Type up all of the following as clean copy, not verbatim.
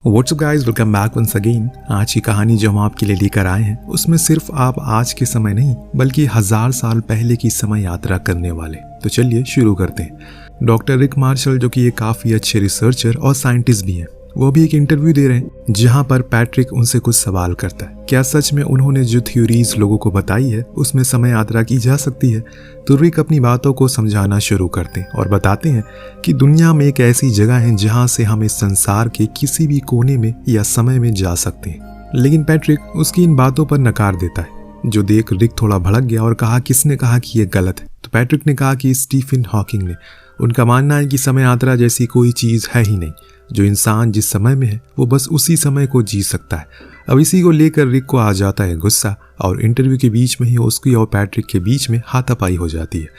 WhatsApp guys, welcome back once again. आज की कहानी जो हम आपके लिए लेकर आए हैं उसमें सिर्फ आप आज के समय नहीं बल्कि 1000 साल पहले की समय यात्रा करने वाले। तो चलिए शुरू करते हैं। डॉक्टर रिक मार्शल जो कि ये काफ़ी अच्छे रिसर्चर और साइंटिस्ट भी हैं, वो भी एक इंटरव्यू दे रहे हैं जहां पर पैट्रिक उनसे कुछ सवाल करता है। क्या सच में उन्होंने जो थ्योरीज लोगों को बताई है उसमें समय यात्रा की जा सकती है? तो रिक अपनी बातों को समझाना शुरू करते हैं और बताते हैं कि दुनिया में एक ऐसी जगह है जहां से हम इस संसार के किसी भी कोने में या समय में जा सकते हैं। लेकिन पैट्रिक उसकी इन बातों पर नकार देता है, जो देख रिक थोड़ा भड़क गया और कहा किसने कहा कि यह गलत है। तो पैट्रिक ने कहा कि स्टीफन हॉकिंग ने। उनका मानना है कि समय यात्रा जैसी कोई चीज़ है ही नहीं। जो इंसान जिस समय में है वो बस उसी समय को जी सकता है। अब इसी को लेकर रिक को आ जाता है गुस्सा और इंटरव्यू के बीच में ही उसकी और पैट्रिक के बीच में हाथापाई हो जाती है,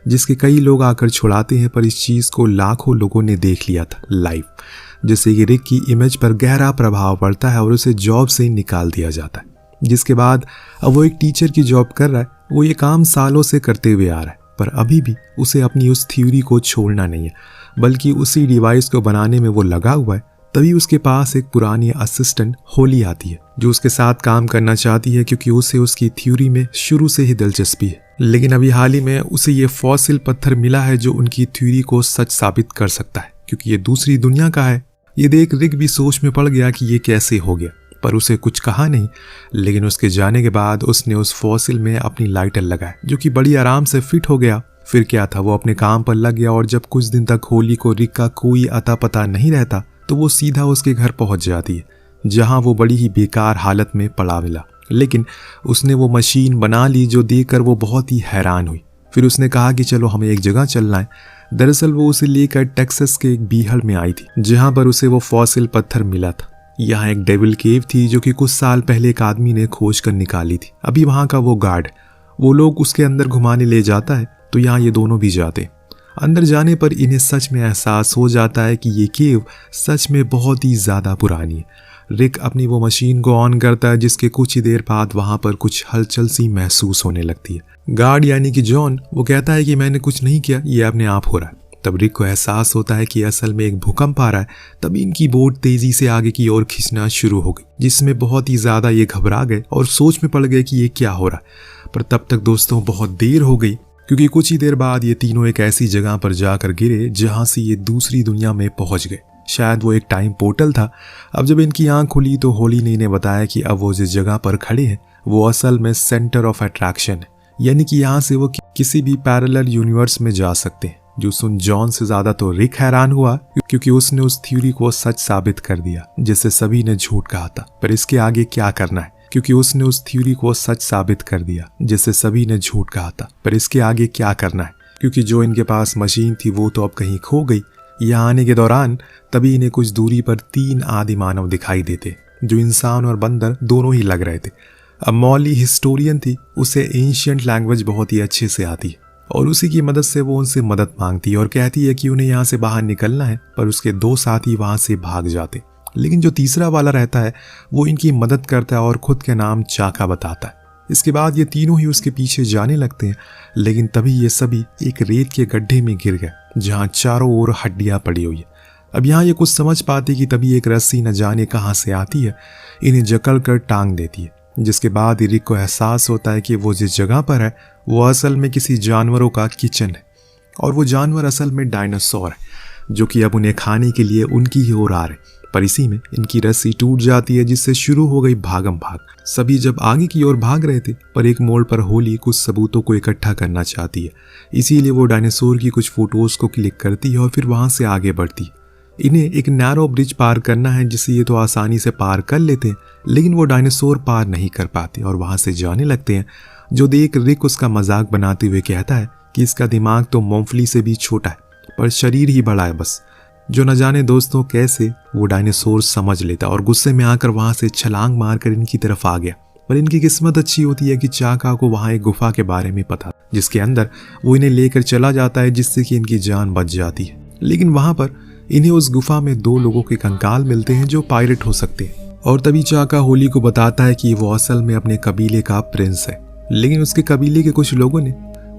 जिसके कई लोग आकर छुड़ाते हैं। पर इस चीज़ को लाखों लोगों ने देख लिया था लाइव, जिससे कि रिक की इमेज पर गहरा प्रभाव पड़ता है और उसे जॉब से निकाल दिया जाता है। जिसके बाद अब वो एक टीचर की जॉब कर रहा है। वो ये काम सालों से करते हुए आ रहा है, पर अभी भी उसे अपनी उस थ्योरी को छोड़ना नहीं है, बल्कि उसी डिवाइस को बनाने में वो लगा हुआ है। तभी उसके पास एक पुरानी असिस्टेंट होली आती है जो उसके साथ काम करना चाहती है, क्योंकि उसे उसकी थ्योरी में शुरू से ही दिलचस्पी है। लेकिन अभी हाल ही में उसे ये फॉसिल पत्थर मिला है जो उनकी थ्योरी को सच साबित कर सकता है, क्योंकि ये दूसरी दुनिया का है। ये देख रिक भी सोच में पड़ गया कि ये कैसे हो गया, पर उसे कुछ कहा नहीं। लेकिन उसके जाने के बाद उसने उस फॉसिल में अपनी लाइटर लगाया, जो कि बड़ी आराम से फिट हो गया। फिर क्या था, वो अपने काम पर लग गया और जब कुछ दिन तक होली को रिक का कोई अता पता नहीं रहता तो वो सीधा उसके घर पहुंच जाती है, जहां वो बड़ी ही बेकार हालत में पड़ा मिला। लेकिन उसने वो मशीन बना ली जो देखकर वो बहुत ही हैरान हुई। फिर उसने कहा कि चलो हमें एक जगह चलना है। दरअसल वो उसे लेकर टेक्सास के एक बीहड़ में आई थी, जहां पर उसे वो फॉसिल पत्थर मिला था। यहाँ एक डेविल केव थी जो कि कुछ साल पहले एक आदमी ने खोज कर निकाली थी। अभी वहां का वो गार्ड वो लोग उसके अंदर घुमाने ले जाता है, तो यहाँ ये दोनों भी जाते। अंदर जाने पर इन्हें सच में एहसास हो जाता है कि ये केव सच में बहुत ही ज़्यादा पुरानी है। रिक अपनी वो मशीन को ऑन करता है, जिसके कुछ ही देर बाद वहाँ पर कुछ हलचल सी महसूस होने लगती है। गार्ड यानी कि जॉन वो कहता है कि मैंने कुछ नहीं किया, ये अपने आप हो रहा है। तब रिक को एहसास होता है कि असल में एक भूकंप आ रहा है। तभी इनकी बोट तेजी से आगे की ओर खींचना शुरू हो गई, जिसमें बहुत ही ज़्यादा ये घबरा गए और सोच में पड़ गए कि ये क्या हो रहा है। पर तब तक दोस्तों बहुत देर हो गई, क्योंकि कुछ ही देर बाद ये तीनों एक ऐसी जगह पर जाकर गिरे जहां से ये दूसरी दुनिया में पहुंच गए। शायद वो एक टाइम पोर्टल था। अब जब इनकी आंख खुली तो होली ने इन्हें बताया कि अब वो जिस जगह पर खड़े हैं वो असल में सेंटर ऑफ अट्रैक्शन है, यानी कि यहाँ से वो किसी भी पैरेलल यूनिवर्स में जा सकते हैं। जो सुन जॉन से ज्यादा तो रिक हैरान हुआ, क्योंकि उसने उस थ्योरी को सच साबित कर दिया जिसे सभी ने झूठ कहा था। पर इसके आगे क्या करना है, क्योंकि उसने उस थ्योरी को सच साबित कर दिया जिसे सभी ने झूठ कहा था। पर इसके आगे क्या करना है, क्योंकि जो इनके पास मशीन थी वो तो अब कहीं खो गई। यहाँ आने के दौरान तभी इन्हें कुछ दूरी पर 3 आदि मानव दिखाई देते, जो इंसान और बंदर दोनों ही लग रहे थे। अब मॉली हिस्टोरियन थी, उसे एंशिएंट लैंग्वेज बहुत ही अच्छे से आती है और उसी की मदद से वो उनसे मदद मांगती है और कहती है कि उन्हें यहाँ से बाहर निकलना है। पर उसके 2 साथी वहाँ से भाग जाते, लेकिन जो तीसरा वाला रहता है वो इनकी मदद करता है और खुद के नाम चाका बताता है। इसके बाद ये तीनों ही उसके पीछे जाने लगते हैं, लेकिन तभी ये सभी एक रेत के गड्ढे में गिर गए जहाँ चारों ओर हड्डियाँ पड़ी हुई है। अब यहाँ ये कुछ समझ पाते कि तभी एक रस्सी न जाने कहाँ से आती है, इन्हें जकड़ कर टांग देती है। जिसके बाद रिक को एहसास होता है कि वो जिस जगह पर है वो असल में किसी जानवरों का किचन है, और वो जानवर असल में डायनासोर है, जो कि अब उन्हें खाने के लिए उनकी ही ओर आ रहे। पर इसी में इनकी रस्सी टूट जाती है, जिससे शुरू हो गई भागम भाग। सभी जब आगे की ओर भाग रहे थे, पर एक मोड़ पर होली कुछ सबूतों को इकट्ठा करना चाहती है। इसीलिए वो डायनासोर की कुछ फोटोज को क्लिक करती है और फिर वहां से आगे बढ़ती है। इन्हें एक नैरो ब्रिज पार करना है, जिसे ये तो आसानी से पार कर लेते हैं, लेकिन वो डायनासोर पार नहीं कर पाते और वहां से जाने लगते हैं। जो देख रिक उसका मजाक बनाते हुए कहता है कि इसका दिमाग तो मूंगफली से भी छोटा है, पर शरीर ही बड़ा है बस। जो न जाने दोस्तों कैसे वो डायनासोर समझ लेता और गुस्से में आकर वहां से छलांग मारकर इनकी तरफ आ गया। पर इनकी किस्मत अच्छी होती है कि चाका को वहां एक गुफा के बारे में पता, जिसके अंदर वो इन्हें लेकर चला जाता है, जिससे कि इनकी जान बच जाती है। लेकिन वहां पर इन्हें उस गुफा में 2 लोगों के कंकाल मिलते हैं जो पायरेट हो सकते हैं, और तभी चाका होली को बताता है कि वो असल में अपने कबीले का प्रिंस है। लेकिन उसके कबीले के कुछ लोगों ने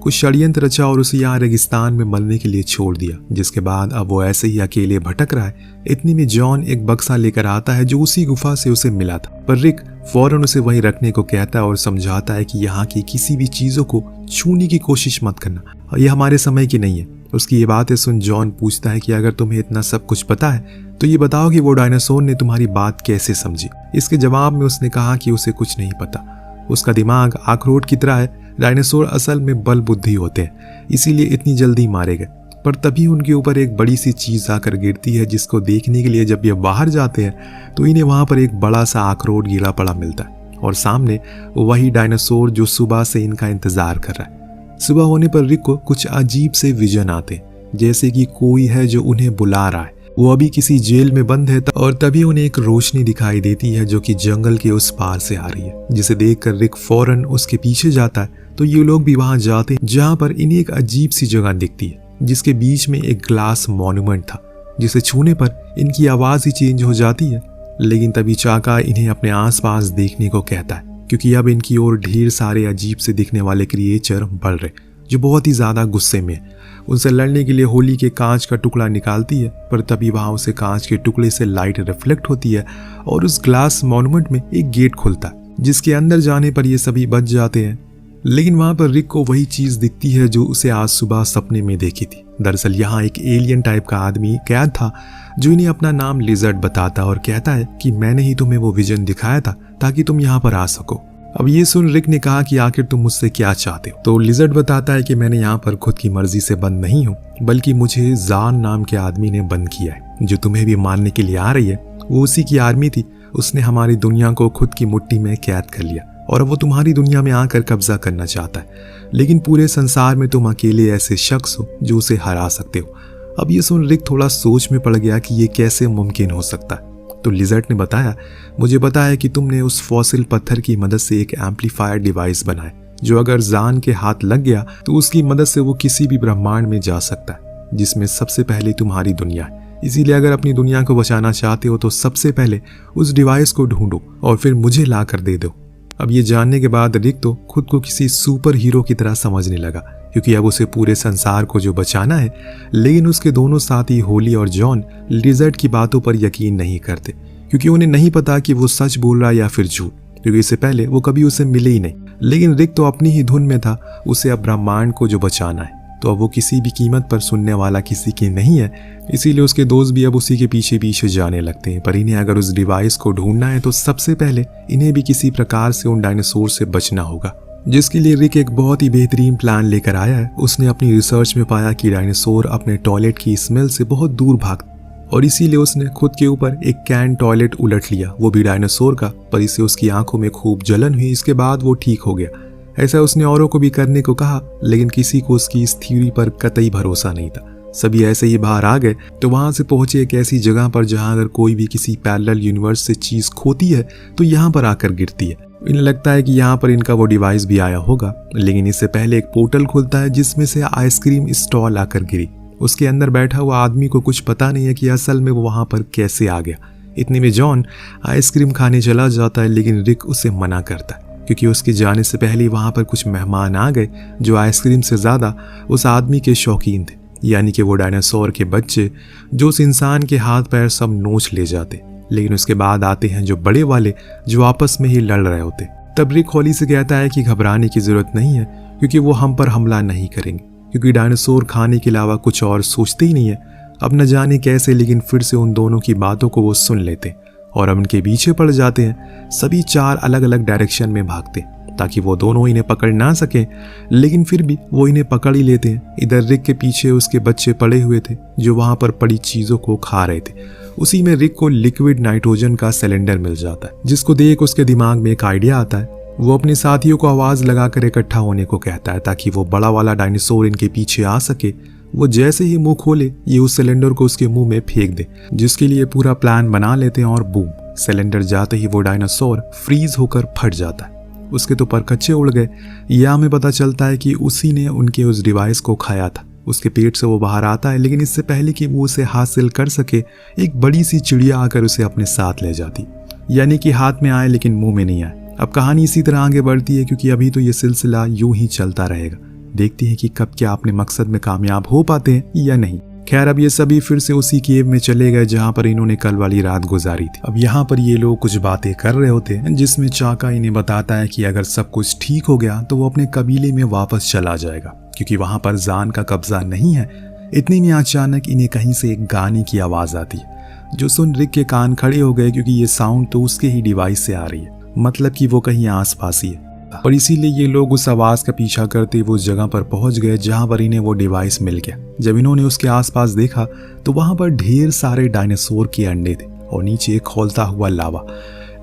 कुछ षड्यंत्र रचा और उसे यहाँ रेगिस्तान में मरने के लिए छोड़ दिया, जिसके बाद अब वो ऐसे ही अकेले भटक रहा है। इतनी में जॉन एक बक्सा लेकर आता है जो उसी गुफा से उसे मिला था, पर रिक फौरन उसे वहीं रखने को कहता है और समझाता है कि यहाँ की किसी भी चीजों को छूने की कोशिश मत करना, यह हमारे समय की नहीं है। उसकी ये बातें सुन जॉन पूछता है कि अगर तुम्हें इतना सब कुछ पता है तो ये बताओ कि वो डायनासोर ने तुम्हारी बात कैसे समझी। इसके जवाब में उसने कहा कि उसे कुछ नहीं पता, उसका दिमाग अखरोट की तरह है। डायनासोर असल में बल बुद्धि होते हैं, इसीलिए इतनी जल्दी मारे गए। पर तभी उनके ऊपर एक बड़ी सी चीज आकर गिरती है, जिसको देखने के लिए जब ये बाहर जाते हैं तो इन्हें वहां पर एक बड़ा सा अखरोट गिरा पड़ा मिलता है और सामने वही डायनासोर जो सुबह से इनका इंतजार कर रहा है। सुबह होने पर रिक को कुछ अजीब से विजन आते हैं, जैसे कि कोई है जो उन्हें बुला रहा है। वो अभी किसी जेल में बंद है और तभी उन्हें एक रोशनी दिखाई देती है जो कि जंगल के उस पार से आ रही है, जिसे देखकर रिक फौरन उसके पीछे जाता है। तो ये लोग भी वहां जाते हैं, जहां पर इन्हें एक अजीब सी जगह दिखती है, जिसके बीच में एक ग्लास मॉन्यूमेंट था, जिसे छूने पर इनकी आवाज ही चेंज हो जाती है। लेकिन तभी चाका इन्हें अपने आसपास देखने को कहता है, क्योंकि अब इनकी ओर ढेर सारे अजीब से दिखने वाले क्रिएचर बढ़ रहे, जो बहुत ही ज्यादा गुस्से में है। उनसे लड़ने के लिए होली के कांच का टुकड़ा निकालती है, पर तभी वहां उसे कांच के टुकड़े से लाइट रिफ्लेक्ट होती है और उस ग्लास मॉन्यूमेंट में एक गेट खुलता है, जिसके अंदर जाने पर ये सभी बच जाते हैं। लेकिन वहां पर रिक को वही चीज दिखती है जो उसे आज सुबह सपने में देखी थी। दरअसल यहाँ एक एलियन टाइप का आदमी कैद था, जो इन्हें अपना नाम लिजर्ड बताता और कहता है कि मैंने ही तुम्हें वो विजन दिखाया था ताकि तुम यहाँ पर आ सको। अब ये सुन रिक ने कहा कि आखिर तुम मुझसे क्या चाहते हो। तो लिजर्ड बताता है कि मैंने यहाँ पर खुद की मर्जी से बंद नहीं हूँ, बल्कि मुझे जान नाम के आदमी ने बंद किया है, जो तुम्हें भी मारने के लिए आ रही है। वो उसी की आर्मी थी, उसने हमारी दुनिया को खुद की मुट्ठी में कैद कर लिया और अब वो तुम्हारी दुनिया में आकर कब्जा करना चाहता है। लेकिन पूरे संसार में तुम अकेले ऐसे शख्स हो जो उसे हरा सकते हो। अब ये सुन रिक थोड़ा सोच में पड़ गया कि ये कैसे मुमकिन हो सकता है। तो लिजर्ड ने बताया, मुझे पता है कि तुमने उस फॉसिल पत्थर की मदद से एक एम्पलीफायर डिवाइस बनाया, जो अगर जान के हाथ लग गया तो उसकी मदद से वो किसी भी ब्रह्मांड में जा सकता है, जिसमें सबसे पहले तुम्हारी दुनिया है। इसीलिए अगर अपनी दुनिया को बचाना चाहते हो तो सबसे पहले उस डिवाइस को ढूंढो और फिर मुझे ला कर दे दो। अब ये जानने के बाद रिक तो खुद को किसी सुपर हीरो की तरह समझने लगा, क्योंकि अब उसे पूरे संसार को जो बचाना है। लेकिन उसके दोनों साथी होली और जॉन लिजर्ड की बातों पर यकीन नहीं करते, क्योंकि उन्हें नहीं पता कि वो सच बोल रहा है या फिर झूठ, क्योंकि इससे पहले वो कभी उसे मिले ही नहीं। लेकिन रिक तो अपनी ही धुन में था, उसे अब ब्रह्मांड को जो बचाना है, तो अब वो किसी भी कीमत पर सुनने वाला किसी की नहीं है। इसीलिए उसके दोस्त भी अब उसी के पीछे पीछे जाने लगते हैं। पर इन्हें अगर उस डिवाइस को ढूंढना है तो सबसे पहले इन्हें भी किसी प्रकार से उन डायनासोर से बचना होगा, जिसके लिए रिक एक बहुत ही बेहतरीन प्लान लेकर आया है। उसने अपनी रिसर्च में पाया कि डायनासोर अपने टॉयलेट की स्मेल से बहुत दूर भागते, और इसीलिए उसने खुद के ऊपर एक कैन टॉयलेट उलट लिया, वो भी डायनासोर का। पर इससे उसकी आंखों में खूब जलन हुई। इसके बाद वो ठीक हो गया। ऐसा उसने औरों को भी करने को कहा, लेकिन किसी को उसकी इस थ्योरी पर कतई भरोसा नहीं था। सभी ऐसे ही बाहर आ गए तो वहां से पहुंचे एक ऐसी जगह पर जहां अगर कोई भी किसी पैरेलल यूनिवर्स से चीज खोती है तो यहाँ पर आकर गिरती है। इन्हें लगता है कि यहाँ पर इनका वो डिवाइस भी आया होगा, लेकिन इससे पहले एक पोर्टल खुलता है जिसमें से आइसक्रीम स्टॉल आकर गिरी। उसके अंदर बैठा हुआ आदमी को कुछ पता नहीं है कि असल में वो वहां पर कैसे आ गया। इतने में जॉन आइसक्रीम खाने चला जाता है, लेकिन रिक उसे मना करता है, क्योंकि उसके जाने से पहले वहां पर कुछ मेहमान आ गए जो आइसक्रीम से ज्यादा उस आदमी के शौकीन थे, यानी कि वो डायनासोर के बच्चे जो उस इंसान के हाथ पैर सब नोच ले जाते। लेकिन उसके बाद आते हैं जो बड़े वाले, जो आपस में ही लड़ रहे होते। तब रिक होली से कहता है कि घबराने की जरूरत नहीं है, क्योंकि वो हम पर हमला नहीं करेंगे, क्योंकि डायनासोर खाने के अलावा कुछ और सोचते ही नहीं है। अब न जाने कैसे, लेकिन फिर से उन दोनों की बातों को वो सुन लेते और अब उनके पीछे पड़ जाते हैं। सभी चार अलग अलग डायरेक्शन में भागते ताकि वो दोनों इन्हें पकड़ ना सकें, लेकिन फिर भी वो इन्हें पकड़ ही लेते हैं। इधर रिक के पीछे उसके बच्चे पड़े हुए थे जो वहां पर पड़ी चीजों को खा रहे थे। उसी में रिक को लिक्विड नाइट्रोजन का सिलेंडर मिल जाता है, जिसको देख उसके दिमाग में एक आइडिया आता है। वो अपने साथियों को आवाज लगाकर इकट्ठा होने को कहता है ताकि वो बड़ा वाला डायनासोर इनके पीछे आ सके। वो जैसे ही मुंह खोले, ये उस सिलेंडर को उसके मुंह में फेंक दे, जिसके लिए पूरा प्लान बना लेते हैं। और बूम, सिलेंडर जाते ही वो डायनासोर फ्रीज होकर फट जाता है। उसके तो परखच्चे उड़ गए। यह हमें पता चलता है कि उसी ने उनके उस डिवाइस को खाया था। उसके पेट से वो बाहर आता है, लेकिन इससे पहले कि वो उसे हासिल कर सके, एक बड़ी सी चिड़िया आकर उसे अपने साथ ले जाती, यानी कि हाथ में आए लेकिन मुंह में नहीं आए। अब कहानी इसी तरह आगे बढ़ती है, क्योंकि अभी तो ये सिलसिला यूं ही चलता रहेगा। देखते हैं कि कब क्या अपने मकसद में कामयाब हो पाते हैं या नहीं। खैर अब ये सभी फिर से उसी केव में चले गए जहाँ पर इन्होंने कल वाली रात गुजारी थी। अब यहाँ पर ये लोग कुछ बातें कर रहे होते हैं जिसमें चाका इन्हें बताता है कि अगर सब कुछ ठीक हो गया तो वो अपने कबीले में वापस चला जाएगा क्योंकि वहां पर जान का कब्जा नहीं है। इतने में अचानक इन्हें कहीं से एक गाने की आवाज आती है जो सुन रिक के कान खड़े हो गए क्योंकि ये साउंड तो उसके ही डिवाइस से आ रही है, मतलब कि वो कहीं आस पास ही है। और इसीलिए ये लोग उस आवाज का पीछा करते वो उस जगह पर पहुंच गए जहां पर इन्हें वो डिवाइस मिल गया। जब इन्होंने उसके आसपास देखा तो वहां पर ढेर सारे डायनासोर के अंडे थे और नीचे खौलता हुआ लावा।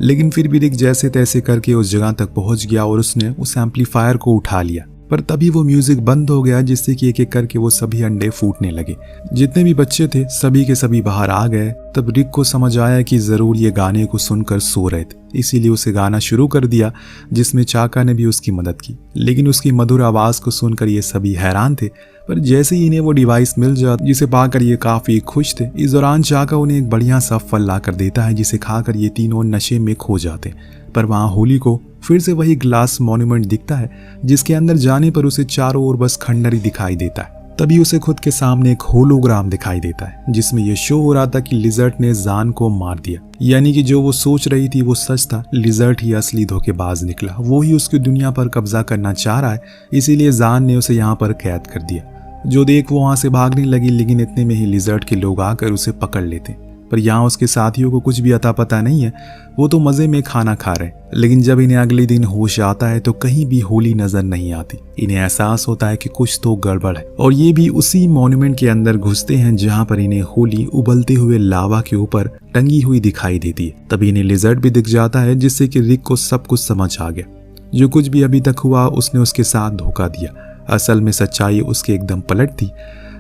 लेकिन फिर भी रिक जैसे तैसे करके उस जगह तक पहुंच गया और उसने उस एम्पलीफायर को उठा लिया, पर तभी वो म्यूजिक बंद हो गया जिससे कि एक एक करके वो सभी अंडे फूटने लगे। जितने भी बच्चे थे सभी के सभी बाहर आ गए। तब रिक को समझ आया कि जरूर ये गाने को सुनकर सो रहे थे, इसीलिए उसे गाना शुरू कर दिया जिसमें चाका ने भी उसकी मदद की। लेकिन उसकी मधुर आवाज को सुनकर ये सभी हैरान थे, पर जैसे ही इन्हें वो डिवाइस मिल जाता जिसे पाकर ये काफी खुश थे। इस दौरान चाका उन्हें एक बढ़िया सा फल ला कर देता है जिसे खाकर ये तीनों नशे में खो जाते। पर वहां होली को फिर से वही ग्लास मॉन्यूमेंट दिखता है जिसके अंदर जाने पर उसे चारों ओर बस खंडर ही दिखाई देता है। तभी उसे खुद के सामने एक होलोग्राम दिखाई देता है जिसमें यह शो हो रहा था कि लिजर्ट ने जान को मार दिया, यानी कि जो वो सोच रही थी वो सच था। लिजर्ट ही असली धोखेबाज निकला, वो ही उसकी दुनिया पर कब्जा करना चाह रहा है, इसीलिए जान ने उसे यहाँ पर कैद कर दिया। जो देख वो वहां से भागने लगी, लेकिन इतने में ही लिजर्ट के लोग आकर उसे पकड़ लेते। पर यहाँ उसके साथियों को कुछ भी अता पता नहीं है, वो तो मजे में खाना खा रहे। लेकिन जब इन्हें अगले दिन होश आता है तो कहीं भी होली नजर नहीं आती। इन्हें एहसास होता है कि कुछ तो गड़बड़ है और ये भी उसी मॉन्यूमेंट के अंदर घुसते हैं जहाँ पर इन्हें होली उबलते हुए लावा के ऊपर टंगी हुई दिखाई देती है। तभी इन्हें लिजर्ट भी दिख जाता है जिससे कि रिक को सब कुछ समझ आ गया। जो कुछ भी अभी तक हुआ उसने उसके साथ धोखा दिया, असल में सच्चाई उसके एकदम पलट थी।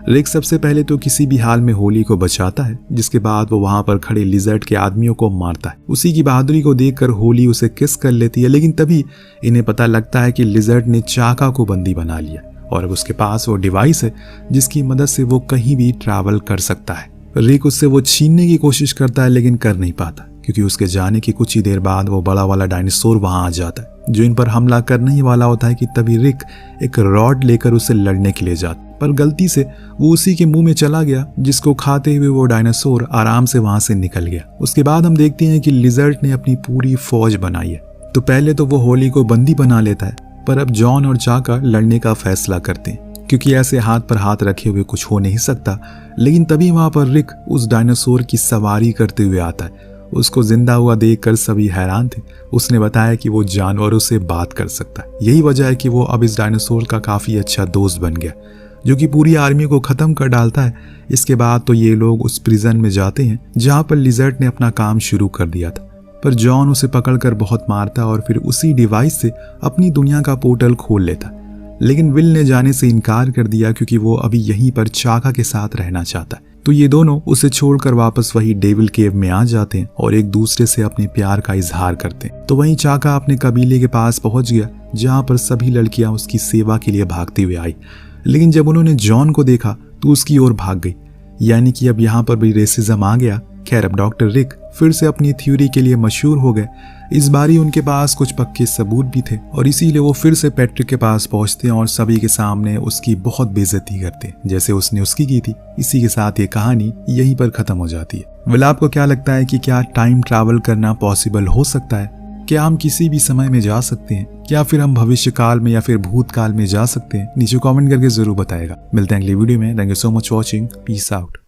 रिक सबसे पहले तो किसी भी हाल में होली को बचाता है, जिसके बाद वो वहां पर खड़े लिजर्ट के आदमियों को मारता है। उसी की बहादुरी को देखकर होली उसे किस कर लेती है, लेकिन तभी इन्हें पता लगता है कि लिजर्ट ने चाका को बंदी बना लिया और अब उसके पास वो डिवाइस है जिसकी मदद से वो कहीं भी ट्रैवल कर सकता है। रिक उससे वो छीनने की कोशिश करता है लेकिन कर नहीं पाता क्योंकि उसके जाने की कुछ ही देर बाद वो बड़ा वाला डायनासोर वहां आ जाता है जो इन पर हमला करने ही वाला होता है कि तभी रिक एक रॉड लेकर उसे लड़ने के लिए जाता, पर गलती से वो उसी के मुंह में चला गया जिसको खाते हुए वो डायनासोर आराम से वहां से निकल गया। उसके बाद हम देखते हैं कि लिजर्ट ने अपनी पूरी फौज बनाई है। तो पहले तो वो होली को बंदी बना लेता है, पर अब जॉन और चाका लड़ने का फैसला करते हैं क्योंकि ऐसे हाथ पर हाथ रखे हुए कुछ हो नहीं सकता। लेकिन तभी वहां पर रिक उस डायनासोर की सवारी करते हुए आता है। उसको जिंदा हुआ देखकर सभी हैरान थे। उसने बताया कि वो जानवरों से बात कर सकता है, यही वजह है कि वो अब इस डायनासोर का काफी अच्छा दोस्त बन गया जो कि पूरी आर्मी को खत्म कर डालता है। इसके बाद तो ये लोग उस प्रिजन में जाते हैं जहां पर लिजर्ट ने अपना काम शुरू कर दिया था, पर जॉन उसे पकड़कर बहुत मारता और फिर उसी डिवाइस से अपनी दुनिया का पोर्टल खोल लेता। लेकिन विल ने जाने से इनकार कर दिया क्योंकि वो अभी यहीं पर चाका के साथ रहना चाहता है। तो ये दोनों उसे छोड़कर वापस वही डेविल केव में आ जाते हैं और एक दूसरे से अपने प्यार का इजहार करते हैं। तो वहीं चाका अपने कबीले के पास पहुंच गया जहां पर सभी लड़कियां उसकी सेवा के लिए भागते हुए आई। लेकिन जब उन्होंने जॉन को देखा तो उसकी ओर भाग गई, यानी कि अब यहाँ पर भी रेसिज्म आ गया। खैर अब डॉक्टर रिक फिर से अपनी थ्योरी के लिए मशहूर हो गए। इस बारी उनके पास कुछ पक्के सबूत भी थे और इसीलिए वो फिर से पैट्रिक के पास पहुंचते हैं और सभी के सामने उसकी बहुत बेइज्जती करते हैं जैसे उसने उसकी की थी। इसी के साथ ये कहानी यहीं पर खत्म हो जाती है। वेल आपको क्या लगता है कि क्या टाइम ट्रैवल करना पॉसिबल हो सकता है? क्या हम किसी भी समय में जा सकते हैं? क्या फिर हम भविष्य काल में या फिर भूतकाल में जा सकते हैं? नीचे कमेंट करके जरूर बताएगा। मिलते हैं अगली वीडियो में। Thank you so much watching. Peace out.